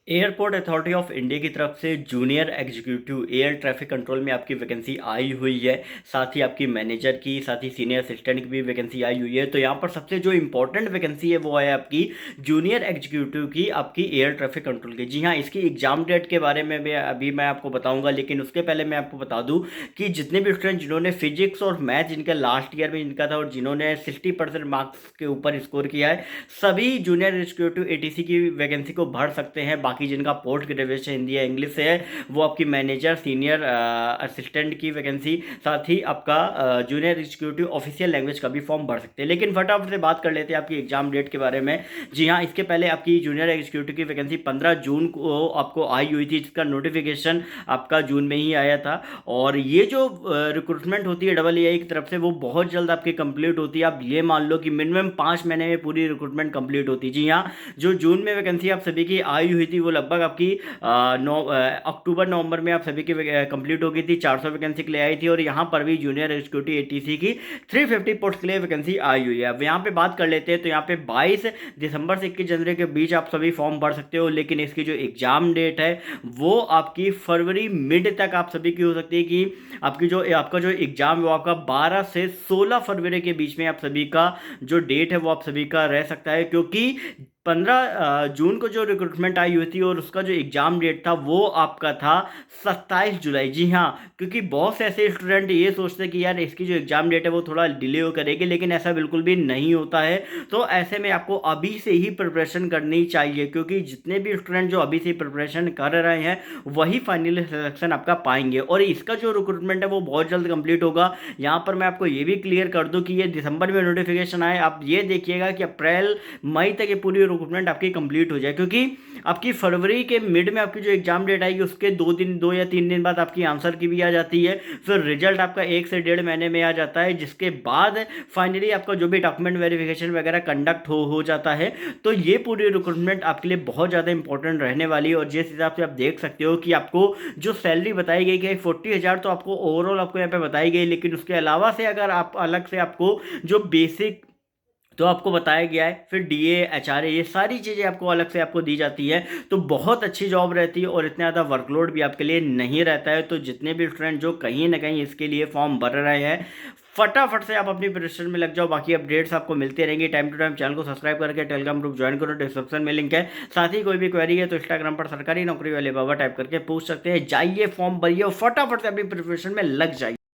Airport authority of India की तरफ से junior executive air traffic control में आपकी वैकेंसी आई हुई है। साथ ही आपकी मैनेजर की, साथ ही सीनियर असिस्टेंट की भी वैकेंसी आई हुई है। तो यहाँ पर सबसे जो इंपॉर्टेंट वैकेंसी है वो है आपकी जूनियर एग्जीक्यूटिव की, आपकी एयर ट्रैफिक कंट्रोल की। जी हाँ, इसकी एग्जाम डेट के बारे में भी अभी मैं आपको बताऊंगा, लेकिन उसके पहले मैं आपको बता दूं कि जितने भी स्टूडेंट जिन्होंने फिजिक्स और मैथ जिनका लास्ट ईयर में जिनका था और जिन्होंने 60% मार्क्स के ऊपर स्कोर किया है, सभी जूनियर एग्जीक्यूटिव एटीसी की वैकेंसी को भर सकते हैं। बाकी जिनका पोस्ट ग्रेजुएशन हिंदी या इंग्लिश से है वो आपकी मैनेजर, सीनियर असिस्टेंट की वैकेंसी, साथ ही आपका जूनियर एग्जीक्यूटिव ऑफिशियल लैंग्वेज का भी फॉर्म भर सकते हैं। लेकिन फटाफट से बात कर लेते हैं आपकी एग्जाम डेट के बारे में। जी हाँ, इसके पहले आपकी जूनियर एग्जीक्यूटिव की वैकेंसी 15 जून को आपको आई हुई थी, जिसका नोटिफिकेशन आपका जून में ही आया था। और ये जो रिक्रूटमेंट होती है डबल ए की तरफ से, वो बहुत जल्द आपकी कंप्लीट होती है। आप ये मान लो कि मिनिमम 5 महीने में पूरी रिक्रूटमेंट कंप्लीट होती है। जी हाँ, जो जून में वैकेंसी आप सभी की आई हुई थी वो लगभग आपकी अक्टूबर नवंबर में आप सभी की कंप्लीट हो गई थी। 400 वैकेंसी के लिए आई थी। और यहाँ पर भी जूनियर एग्जीक्यूटिव एटीसी की 350 पोस्ट के लिए वैकेंसी आई हुई है। अब यहाँ पे बात कर लेते हैं, तो यहाँ पे 22 दिसंबर से 21 जनवरी के बीच आप सभी फॉर्म भर सकते हो। लेकिन इसकी जो एग्जाम डेट है वो आपकी फरवरी मिड तक आप सभी की हो सकती है कि आपका जो एग्जाम है वो आपका 12 से 16 फरवरी के बीच में आप सभी का जो डेट है वो आप सभी का रह सकता है। क्योंकि 15 जून को जो रिक्रूटमेंट आई हुई थी और उसका जो एग्ज़ाम डेट था वो आपका था 27 जुलाई। जी हाँ, क्योंकि बहुत से ऐसे स्टूडेंट ये सोचते हैं कि यार इसकी जो एग्ज़ाम डेट है वो थोड़ा डिले हो करेगी, लेकिन ऐसा बिल्कुल भी नहीं होता है। तो ऐसे में आपको अभी से ही प्रिपरेशन करनी चाहिए, क्योंकि जितने भी स्टूडेंट जो अभी से प्रिपरेशन कर रहे हैं वही फाइनली सिलेक्शन आपका पाएंगे। और इसका जो रिक्रूटमेंट है वो बहुत जल्द कंप्लीट होगा। यहाँ पर मैं आपको ये भी क्लियर कर दूँ कि ये दिसंबर में नोटिफिकेशन आए, आप ये देखिएगा कि अप्रैल मई तक ये पूरी रिक्रूटमेंट आपकी कंप्लीट हो जाए। क्योंकि आपकी फरवरी के मिड में आपकी जो एग्जाम डेट आएगी उसके 2 या 3 दिन बाद आपकी आंसर की भी आ जाती है। फिर रिजल्ट आपका 1 से 1.5 महीने में आ जाता है, जिसके बाद फाइनली आपका जो भी डॉक्यूमेंट वेरिफिकेशन वगैरह कंडक्ट हो जाता है। तो ये पूरी रिक्रूटमेंट आपके लिए बहुत ज़्यादा इंपॉर्टेंट रहने वाली है। और जिस हिसाब से आप देख सकते हो कि आपको जो सैलरी बताई गई कि 40,000 तो आपको ओवरऑल आपको यहाँ पे बताई गई, लेकिन उसके अलावा से अगर आप अलग से आपको जो बेसिक तो आपको बताया गया है, फिर डीए, एचआरए, ये सारी चीज़ें आपको अलग से आपको दी जाती है। तो बहुत अच्छी जॉब रहती है और इतना ज़्यादा वर्कलोड भी आपके लिए नहीं रहता है। तो जितने भी स्टूडेंट जो कहीं ना कहीं इसके लिए फॉर्म भर रहे हैं, फटाफट से आप अपनी प्रिपरेशन में लग जाओ। बाकी अपडेट्स आपको मिलते रहेंगे टाइम टू टाइम। चैनल को सब्सक्राइब करके टेलीग्राम ग्रुप ज्वाइन करो, डिस्क्रिप्शन में लिंक है। साथ ही कोई भी क्वेरी है तो इंस्टाग्राम पर सरकारी नौकरी वाले बाबा टाइप करके पूछ सकते हैं। जाइए, फॉर्म भरिए और फटाफट से अपनी प्रिपरेशन में लग जाइए।